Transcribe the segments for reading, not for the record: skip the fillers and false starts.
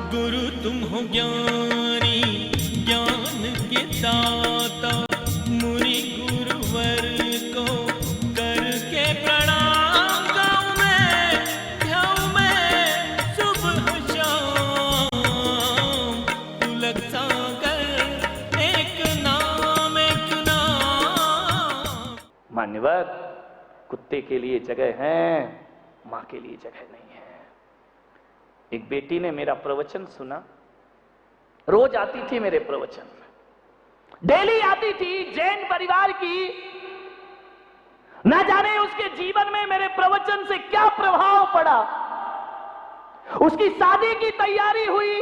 गुरु तुम हो ज्ञानी ज्ञान के दाता, मुनि गुरुवर को करके प्रणाम गाऊं मैं सुबह शाम। पुलक सागर एक नाम एक नाम। मान्यवर, कुत्ते के लिए जगह है, मां के लिए जगह नहीं है। एक बेटी ने मेरा प्रवचन सुना, रोज आती थी मेरे प्रवचन में, डेली आती थी, जैन परिवार की। ना जाने उसके जीवन में मेरे प्रवचन से क्या प्रभाव पड़ा। उसकी शादी की तैयारी हुई,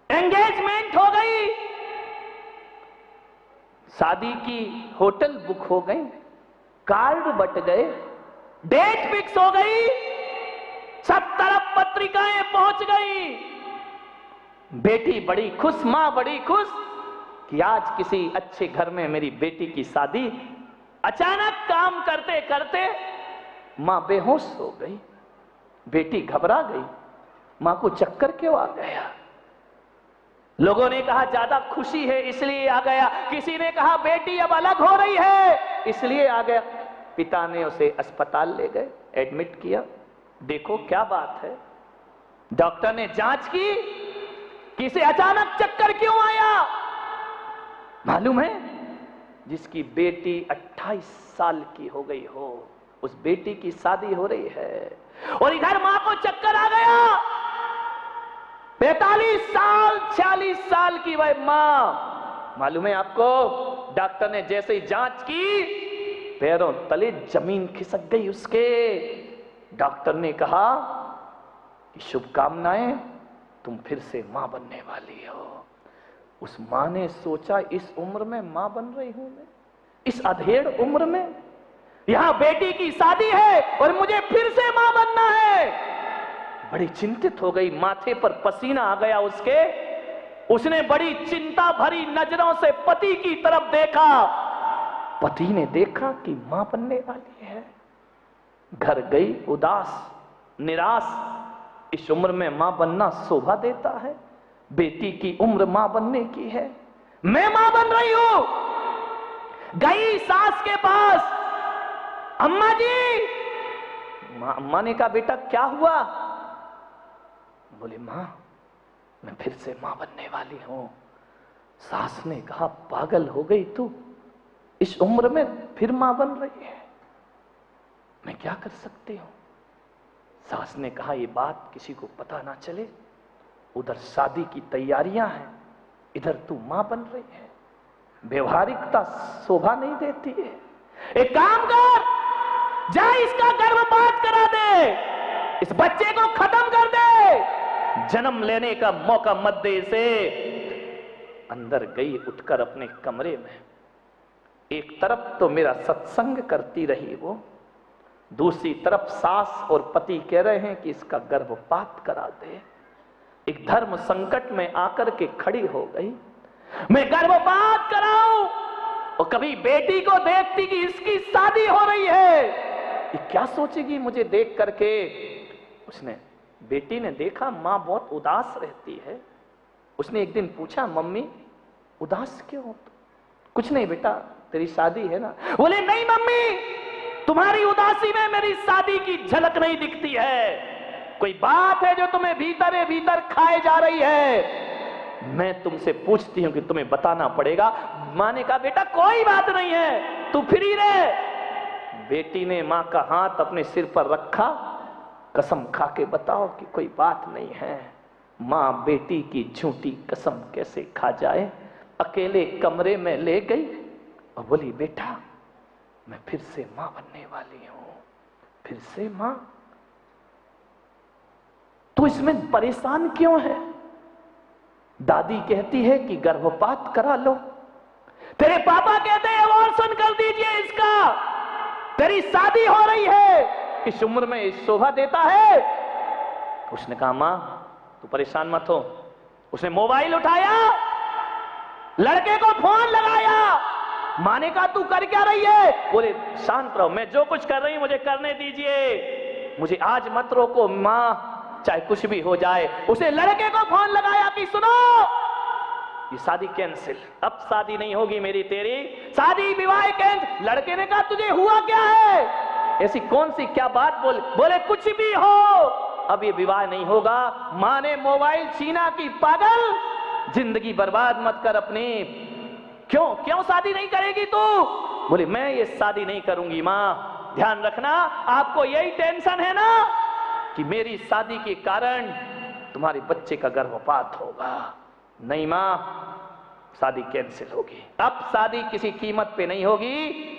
एंगेजमेंट हो गई, शादी की होटल बुक हो गई, कार्ड बट गए, डेट फिक्स हो गई, सब तरफ पत्रिकाएं पहुंच गई। बेटी बड़ी खुश, मां बड़ी खुश कि आज किसी अच्छे घर में मेरी बेटी की शादी। अचानक काम करते करते मां बेहोश हो गई, बेटी घबरा गई। मां को चक्कर क्यों आ गया? लोगों ने कहा ज्यादा खुशी है इसलिए आ गया, किसी ने कहा बेटी अब अलग हो रही है इसलिए आ गया। पिता ने उसे अस्पताल ले गए, एडमिट किया। देखो क्या बात है, डॉक्टर ने जांच की कि इसे अचानक चक्कर क्यों आया। मालूम है, जिसकी बेटी 28 साल की हो गई हो, उस बेटी की शादी हो रही है और इधर मां को चक्कर आ गया। 45 साल 46 साल की वह मां, मालूम है आपको, डॉक्टर ने जैसे ही जांच की, पैरों तले जमीन खिसक गई उसके। डॉक्टर ने कहा कि शुभकामनाएं, तुम फिर से मां बनने वाली हो। उस मां ने सोचा, इस उम्र में मां बन रही हूं मैं, इस अधेड़ उम्र में, यहां बेटी की शादी है और मुझे फिर से मां बनना है। बड़ी चिंतित हो गई, माथे पर पसीना आ गया उसके। उसने बड़ी चिंता भरी नजरों से पति की तरफ देखा। पति ने देखा कि मां बनने वाली है, घर गई उदास निराश। इस उम्र में मां बनना शोभा देता है, बेटी की उम्र मां बनने की है, मैं मां बन रही हूं। गई सास के पास, अम्मा जी। अम्मा ने कहा बेटा क्या हुआ? बोले मां, मैं फिर से मां बनने वाली हूं। सास ने कहा पागल हो गई तू, इस उम्र में फिर मां बन रही है, मैं क्या कर सकती हूं? सास ने कहा ये बात किसी को पता ना चले, उधर शादी की तैयारियां हैं, इधर तू मां बन रही है, व्यवहारिकता शोभा नहीं देती है। एक काम कर, जा इसका गर्भपात करा दे, इस बच्चे को खत्म कर दे, जन्म लेने का मौका मत दे इसे। अंदर गई उठकर अपने कमरे में। एक तरफ तो मेरा सत्संग करती रही वो, दूसरी तरफ सास और पति कह रहे हैं कि इसका गर्भपात करा दे। एक धर्म संकट में आकर के खड़ी हो गई, मैं गर्भपात कराऊं और कभी बेटी को देखती कि इसकी शादी हो रही है, ये क्या सोचेगी मुझे देख करके। उसने, बेटी ने देखा मां बहुत उदास रहती है। उसने एक दिन पूछा मम्मी उदास क्यों हो? कुछ नहीं बेटा, तेरी शादी है ना। बोले नहीं मम्मी, तुम्हारी उदासी में मेरी शादी की झलक नहीं दिखती है, कोई बात है जो तुम्हें भीतर भीतर खाए जा रही है, मैं तुमसे पूछती हूं कि तुम्हें बताना पड़ेगा। मां ने कहा बेटा कोई बात नहीं है, तू फ्री रहे। बेटी ने मां का हाथ अपने सिर पर रखा, कसम खा के बताओ कि कोई बात नहीं है। मां बेटी की झूठी कसम कैसे खा जाए। अकेले कमरे में ले गई और बोली बेटा मैं फिर से मां बनने वाली हूं, फिर से मां। तो इसमें परेशान क्यों है? दादी कहती है कि गर्भपात करा लो, तेरे पापा कहते हैं अबॉर्शन कर दीजिए इसका, तेरी शादी हो रही है, इस उम्र में शोभा देता है। उसने कहा मां तू परेशान मत हो। उसने मोबाइल उठाया, लड़के को फोन लगाया, मां ने कहा तू कर क्या रही है? बोले शांत रहो, मैं जो कुछ कर रही हूं मुझे करने दीजिए, मुझे आज मत रोको मां, चाहे कुछ भी हो जाए। उसे लड़के को फोन लगाया कि सुनो, ये शादी कैंसिल, अब शादी नहीं होगी मेरी तेरी, शादी विवाह कैंसिल। लड़के ने कहा तुझे हुआ क्या है, ऐसी कौन सी क्या बात बोले कुछ भी हो, अब ये विवाह नहीं होगा। मां ने मोबाइल छीना की पागल, जिंदगी बर्बाद मत कर अपनी, क्यों शादी नहीं करेगी तू? बोले मैं ये शादी नहीं करूंगी मां, ध्यान रखना आपको यही टेंशन है ना कि मेरी शादी के कारण तुम्हारे बच्चे का गर्भपात होगा। नहीं मां, शादी कैंसिल होगी, अब शादी किसी कीमत पे नहीं होगी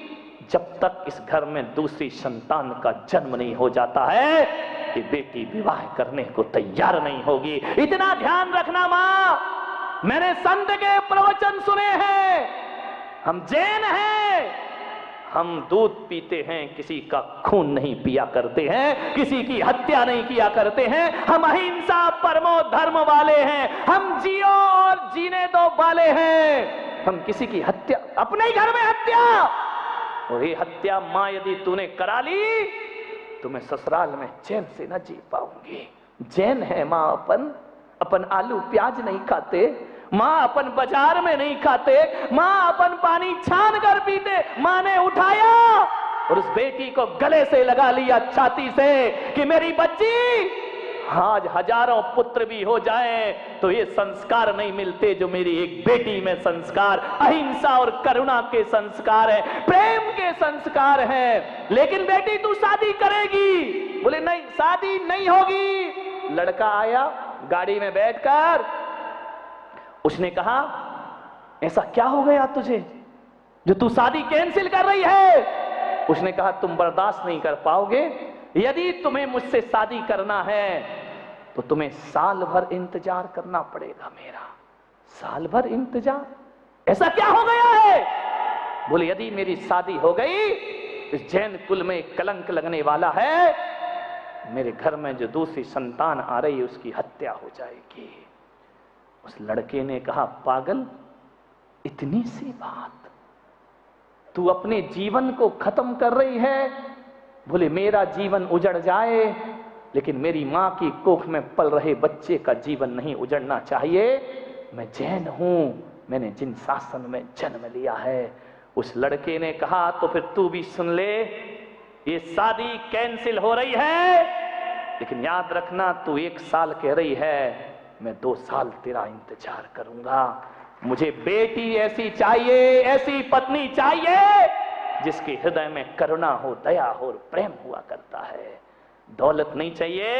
जब तक इस घर में दूसरी संतान का जन्म नहीं हो जाता है कि बेटी विवाह करने को तैयार नहीं होगी। इतना ध्यान रखना मां, मैंने संत के प्रवचन सुने हैं, हम जैन हैं, हम दूध पीते हैं, किसी का खून नहीं पिया करते हैं, किसी की हत्या नहीं किया करते हैं, हम अहिंसा परमो धर्म वाले हैं, हम जियो और जीने दो वाले हैं, हम किसी की हत्या, अपने ही घर में हत्या, और ये हत्या मां यदि तूने करा ली तो मैं ससुराल में चैन से न जी पाऊंगी। जैन है मां, अपन आलू प्याज नहीं खाते, मां अपन बाजार में नहीं खाते, मां अपन पानी छान कर पीते। मां ने उठाया और उस बेटी को गले से लगा लिया छाती से कि मेरी बच्ची, आज हजारों पुत्र भी हो जाए तो ये संस्कार नहीं मिलते जो मेरी एक बेटी में संस्कार, अहिंसा और करुणा के संस्कार है, प्रेम के संस्कार है। लेकिन बेटी तू शादी करेगी? बोले नहीं, शादी नहीं होगी। लड़का आया गाड़ी में बैठकर, उसने कहा ऐसा क्या हो गया तुझे जो तू शादी कैंसिल कर रही है? उसने कहा तुम बर्दाश्त नहीं कर पाओगे, यदि तुम्हें मुझसे शादी करना है तो तुम्हें साल भर इंतजार करना पड़ेगा मेरा। साल भर इंतजार? ऐसा क्या हो गया है? बोले यदि मेरी शादी हो गई, इस जैन कुल में कलंक लगने वाला है, मेरे घर में जो दूसरी संतान आ रही है उसकी हत्या हो जाएगी। उस लड़के ने कहा पागल, इतनी सी बात, तू अपने जीवन को खत्म कर रही है? बोले मेरा जीवन उजड़ जाए लेकिन मेरी मां की कोख में पल रहे बच्चे का जीवन नहीं उजड़ना चाहिए। मैं जैन हूं, मैंने जिन शासन में जन्म लिया है। उस लड़के ने कहा तो फिर तू भी सुन ले, ये शादी कैंसिल हो रही है, लेकिन याद रखना तू 1 साल कह रही है, मैं 2 साल तेरा इंतजार करूंगा। मुझे बेटी ऐसी चाहिए, ऐसी पत्नी चाहिए जिसके हृदय में करुणा हो, दया हो और प्रेम हुआ करता है। दौलत नहीं चाहिए।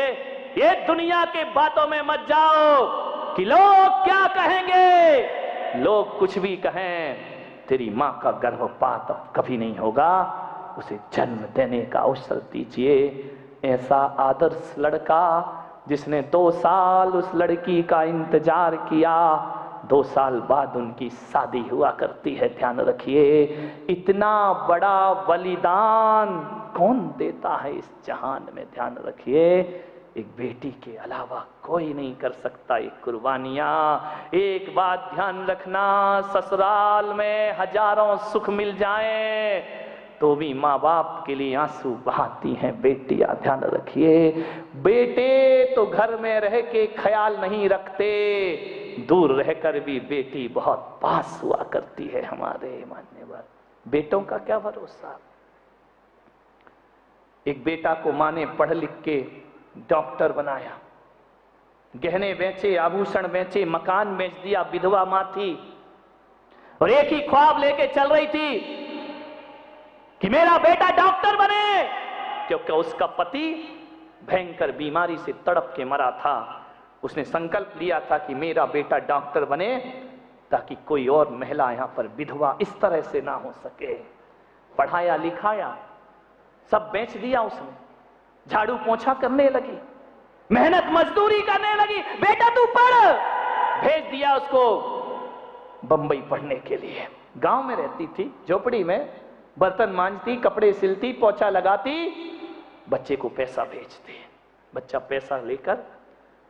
ये दुनिया के बातों में मत जाओ कि लोग क्या कहेंगे। लोग कुछ भी कहें, तेरी मां का गर्भपात अब कभी नहीं होगा, उसे जन्म देने का अवसर दीजिए। ऐसा आदर्श लड़का जिसने 2 साल उस लड़की का इंतजार किया, 2 साल बाद उनकी शादी हुआ करती है। ध्यान रखिए, इतना बड़ा बलिदान कौन देता है इस जहान में? ध्यान रखिए, एक बेटी के अलावा कोई नहीं कर सकता ये कुर्बानियां। एक बात ध्यान रखना, ससुराल में हजारों सुख मिल जाएं तो भी माँ बाप के लिए आंसू बहाती हैं बेटियां। ध्यान रखिए, बेटे तो घर में रह के ख्याल नहीं रखते, दूर रहकर भी बेटी बहुत पास हुआ करती है। हमारे मान्यवर बेटों का क्या भरोसा। एक बेटा को मां ने पढ़ लिख के डॉक्टर बनाया, गहने बेचे, आभूषण बेचे, मकान बेच दिया, विधवा मां थी और एक ही ख्वाब लेके चल रही थी कि मेरा बेटा डॉक्टर बने, क्योंकि उसका पति भयंकर बीमारी से तड़प के मरा था। उसने संकल्प लिया था कि मेरा बेटा डॉक्टर बने ताकि कोई और महिला यहां पर विधवा इस तरह से ना हो सके। पढ़ाया लिखाया, सब बेच दिया उसने, झाड़ू पोछा करने लगी, मेहनत मजदूरी करने लगी। बेटा तू पढ़, भेज दिया उसको बंबई पढ़ने के लिए। गांव में रहती थी, झोपड़ी में, बर्तन मांजती, कपड़े सिलती, पोछा लगाती, बच्चे को पैसा भेजती। बच्चा पैसा लेकर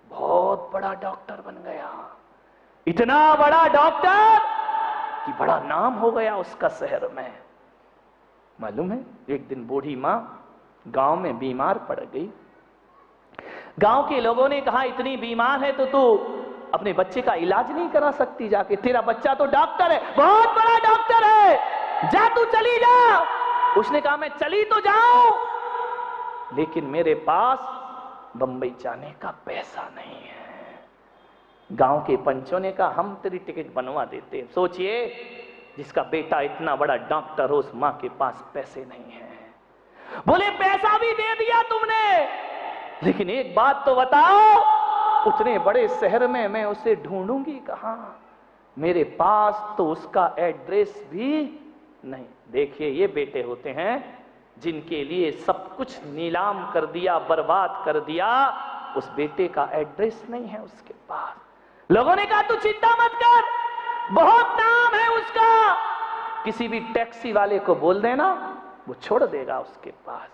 बहुत बड़ा डॉक्टर बन गया, इतना बड़ा डॉक्टर कि बड़ा नाम हो गया उसका शहर में। मालूम है, एक दिन बूढ़ी मां गांव में बीमार पड़ गई। गांव के लोगों ने कहा इतनी बीमार है तो तू अपने बच्चे का इलाज नहीं करा सकती जाके? तेरा बच्चा तो डॉक्टर है, बहुत बड़ा डॉक्टर है, जा तू चली जा। उसने कहा मैं चली तो जाऊं, लेकिन मेरे पास बंबई जाने का पैसा नहीं है। गांव के पंचों ने कहा हम तेरी टिकट बनवा देते। सोचिए, जिसका बेटा इतना बड़ा डॉक्टर हो, उस मां के पास पैसे नहीं है। बोले पैसा भी दे दिया तुमने, लेकिन एक बात तो बताओ, उतने बड़े शहर में मैं उसे ढूंढूंगी कहां? मेरे पास तो उसका एड्रेस भी नहीं। देखिए, ये बेटे होते हैं जिनके लिए सब कुछ नीलाम कर दिया, बर्बाद कर दिया, उस बेटे का एड्रेस नहीं है उसके पास। लोगों ने कहा तू चिंता मत कर, बहुत नाम है उसका, किसी भी टैक्सी वाले को बोल देना, वो छोड़ देगा उसके पास।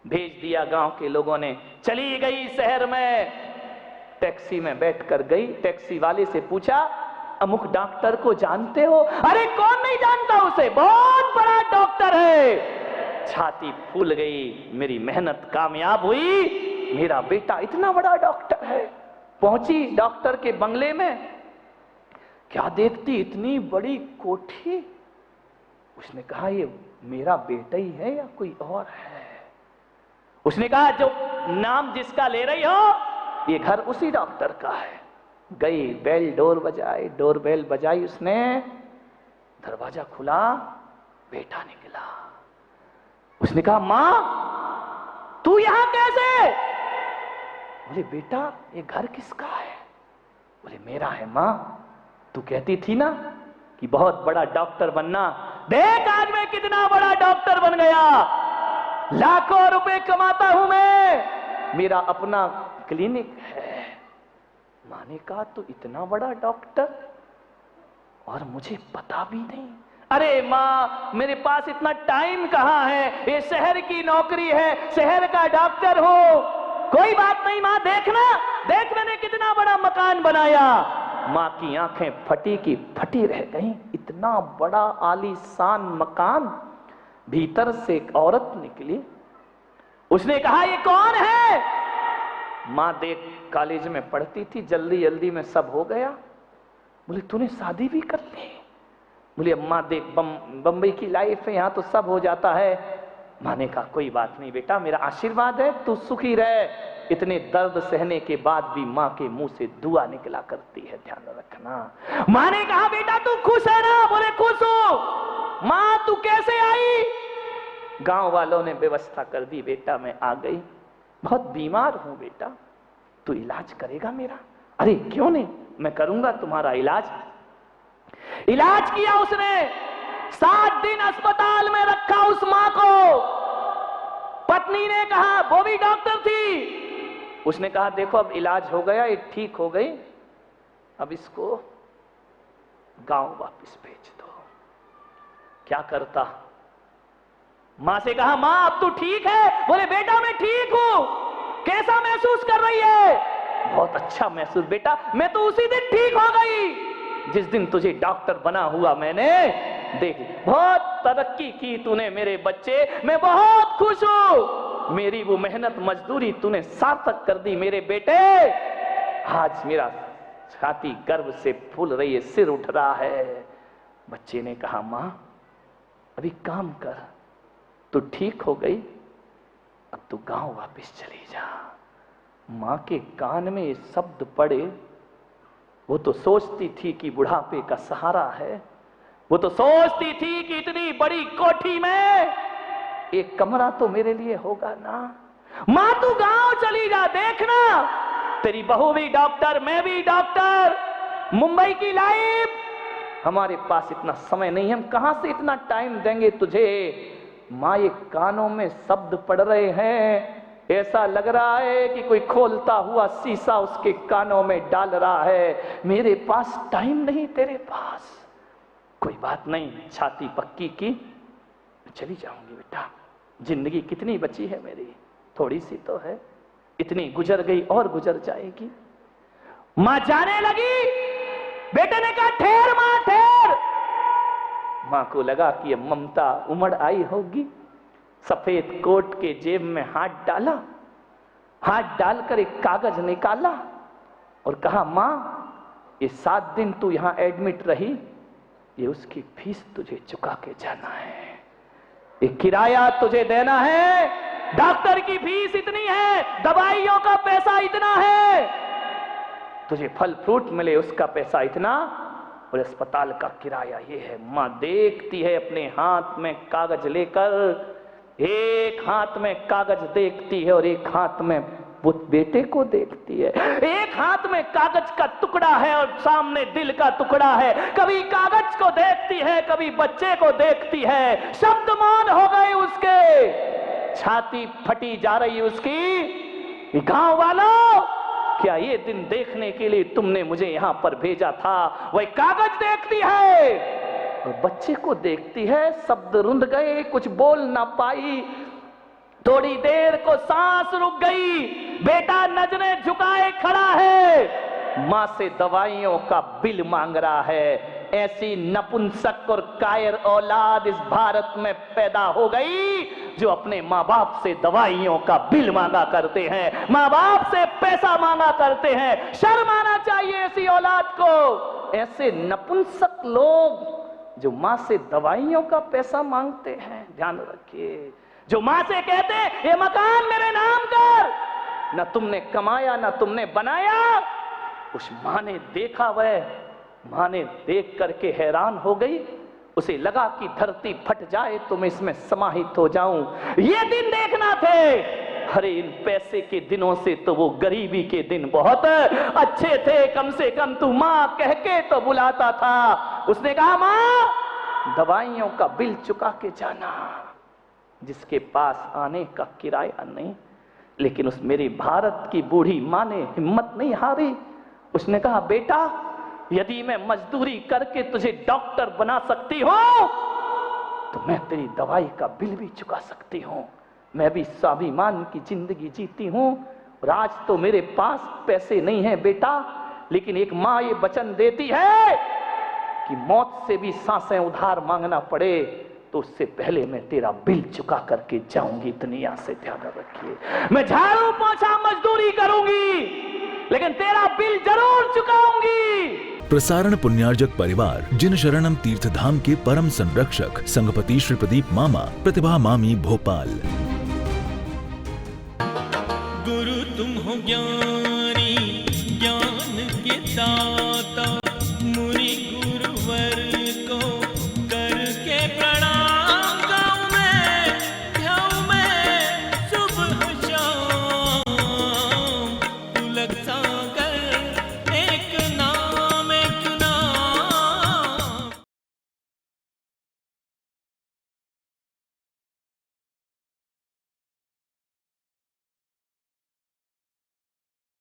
भेज दिया गांव के लोगों ने, चली गई शहर में, टैक्सी में बैठकर गई। टैक्सी वाले से पूछा अमुक डॉक्टर को जानते हो? अरे कौन नहीं जानता उसे, बहुत बड़ा डॉक्टर है। छाती फूल गई, मेरी मेहनत कामयाब हुई, मेरा बेटा इतना बड़ा डॉक्टर है। पहुंची डॉक्टर के बंगले में, क्या देखती इतनी बड़ी कोठी। उसने कहा ये मेरा बेटा ही है या कोई और है? उसने कहा जो नाम जिसका ले रही हो, ये घर उसी डॉक्टर का है। गई, बेल डोर बजाई, डोर बेल बजाई उसने, दरवाजा खुला, बेटा निकला। उसने कहा मां तू यहां कैसे? बोले बेटा ये घर किसका है? बोले मेरा है मां, तू कहती थी ना कि बहुत बड़ा डॉक्टर बनना, देख आज मैं कितना बड़ा डॉक्टर बन गया, लाखों रुपए कमाता हूं मैं, मेरा अपना क्लिनिक है। मां ने कहा तो इतना बड़ा डॉक्टर और मुझे पता भी नहीं। अरे मां मेरे पास इतना टाइम कहां है, ये शहर की नौकरी है, शहर का डॉक्टर हो। कोई बात नहीं मां, देखना, देख मैंने कितना बड़ा मकान बनाया। मां की आंखें फटी की फटी रह गईं। इतना बड़ा आलीशान मकान, भीतर से एक औरत निकली। उसने कहा ये कौन है? मां देख कॉलेज में पढ़ती थी, जल्दी जल्दी में सब हो गया। बोले तूने शादी भी कर ली? बोले अम्मा देख बंबई की लाइफ है, यहां तो सब हो जाता है। मां ने कहा कोई बात नहीं बेटा, मेरा आशीर्वाद है, तू सुखी रहे। इतने दर्द सहने के बाद भी मां के मुंह से दुआ निकला करती है, ध्यान रखना। मां ने कहा बेटा तू खुश है ना? बोले खुश हूं। मां तू कैसे आई? गांव वालों ने व्यवस्था कर दी, बेटा मैं आ गई, बहुत बीमार हूं बेटा, तू इलाज करेगा मेरा? अरे क्यों नहीं, मैं करूंगा तुम्हारा इलाज। इलाज किया उसने, 7 दिन अस्पताल में रखा उस मां को। पत्नी ने कहा, वो भी डॉक्टर थी, उसने कहा देखो अब इलाज हो गया, ये ठीक हो गई, अब इसको गांव वापस भेज दो। क्या करता? मां से कहा मां अब तू ठीक है? बोले बेटा मैं ठीक हूं। कैसा महसूस कर रही है? बहुत अच्छा महसूस बेटा, मैं तो उसी दिन ठीक हो गई जिस दिन तुझे डॉक्टर बना हुआ मैंने। देख बहुत तरक्की की तूने मेरे बच्चे, मैं बहुत खुश हूं। मेरी वो मेहनत मजदूरी तूने सार्थक कर दी मेरे बेटे। आज मेरा छाती गर्व से फूल रही है, सिर उठ रहा है। बच्चे ने कहा मां अभी काम कर, तू ठीक हो गई, अब तू गांव वापस चली जा। मां के कान में ये शब्द पड़े, वो तो सोचती थी कि बुढ़ापे का सहारा है, वो तो सोचती थी कि इतनी बड़ी कोठी में एक कमरा तो मेरे लिए होगा ना। मां तू गांव चली जा, देखना तेरी बहू भी डॉक्टर, मैं भी डॉक्टर, मुंबई की लाइफ, हमारे पास इतना समय नहीं है, हम कहां से इतना टाइम देंगे तुझे। मां ये कानों में शब्द पड़ रहे हैं, ऐसा लग रहा है कि कोई खोलता हुआ शीशा उसके कानों में डाल रहा है। मेरे पास टाइम नहीं तेरे पास। कोई बात नहीं, छाती पक्की की, चली जाऊंगी बेटा, जिंदगी कितनी बची है मेरी, थोड़ी सी तो है, इतनी गुजर गई और गुजर जाएगी। मां जाने लगी, बेटे ने कहा ठहर मां ठहर। मां को लगा कि ये ममता उमड़ आई होगी, सफेद कोट के जेब में हाथ डाला, हाथ डालकर एक कागज निकाला और कहा, मां ये 7 दिन तू यहां एडमिट रही, ये उसकी फीस तुझे चुका के जाना है, ये किराया तुझे देना है, डॉक्टर की फीस इतनी है, दवाइयों का पैसा इतना है, तुझे फल फ्रूट मिले उसका पैसा इतना, और अस्पताल का किराया ये है। मां देखती है अपने हाथ में कागज लेकर, एक हाथ में कागज देखती है और एक हाथ में वो बेटे को देखती है। एक हाथ में कागज का टुकड़ा है और सामने दिल का टुकड़ा है। कभी कागज को देखती है, कभी बच्चे को देखती है। शब्द मौन हो गए उसके, छाती फटी जा रही उसकी। गांव वालों, क्या ये दिन देखने के लिए तुमने मुझे यहां पर भेजा था? वही कागज देखती है और बच्चे को देखती है। शब्द रुंध गए, कुछ बोल ना पाई। थोड़ी देर को सांस रुक गई। बेटा नजरें झुकाए खड़ा है, मां से दवाइयों का बिल मांग रहा है। ऐसी नपुंसक और कायर औलाद इस भारत में पैदा हो गई जो अपने माँ बाप से दवाइयों का बिल मांगा करते हैं, माँ बाप से पैसा मांगा करते हैं। शर्म आना चाहिए ऐसी औलाद को। ऐसे नपुंसक लोग जो माँ से दवाइयों का पैसा मांगते हैं, ध्यान रखिए। जो माँ से कहते हैं ये मकान मेरे नाम कर, न तुमने कमाया न तुमने बनाया। उस माँ ने देखा, वह माँ ने देख करके हैरान हो गई। उसे लगा कि धरती फट जाए तो मैं इसमें समाहित हो जाऊं। ये दिन देखना थे। अरे इन पैसे के दिनों से तो वो गरीबी के दिन बहुत अच्छे थे। कम से कम तू माँ कह के तो बुलाता था। उसने कहा, माँ दवाइयों का बिल चुका के जाना। जिसके पास आने का किराया नहीं, लेकिन उस मेरी भारत की बूढ़ी माँ ने हिम्मत नहीं हारी। उसने कहा, बेटा यदि मैं मजदूरी करके तुझे डॉक्टर बना सकती हूं तो मैं तेरी दवाई का बिल भी चुका सकती हूं। मैं भी स्वाभिमान की जिंदगी जीती हूं और आज तो मेरे पास पैसे नहीं है बेटा, लेकिन एक माँ ये वचन देती है कि मौत से भी सांसें उधार मांगना पड़े तो उससे पहले मैं तेरा बिल चुका करके जाऊंगी। इतनी आस से ध्यान रखिए। मैं झाड़ू पोछा मजदूरी करूंगी, लेकिन तेरा बिल जरूर चुकाऊंगी। प्रसारण पुण्यार्जक परिवार जिन शरणम तीर्थ धाम के परम संरक्षक संघपति श्री प्रदीप मामा, प्रतिभा मामी, भोपाल। गुरु तुम हो ज्ञानी, ज्ञान के दाता।